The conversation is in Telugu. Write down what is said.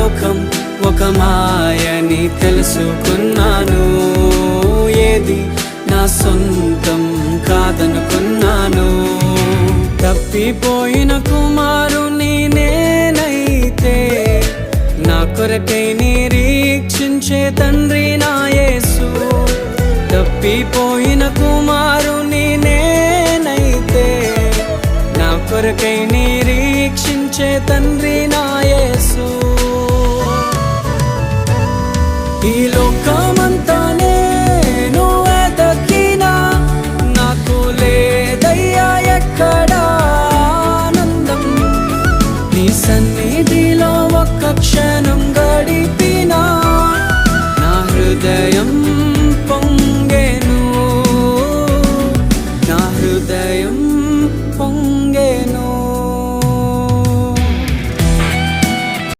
లోకం ఒక మాయని తెలుసుకున్నాను. ఏది నా సొంతం కాదనుకున్నాను. తప్పిపోయిన కుమారుని నేనైతే నా కొరకై నిరీక్షించే తండ్రి నా యేసు. తప్పిపోయిన కుమారుని నేనైతే నా కొరకై నిరీక్షించే తండ్రి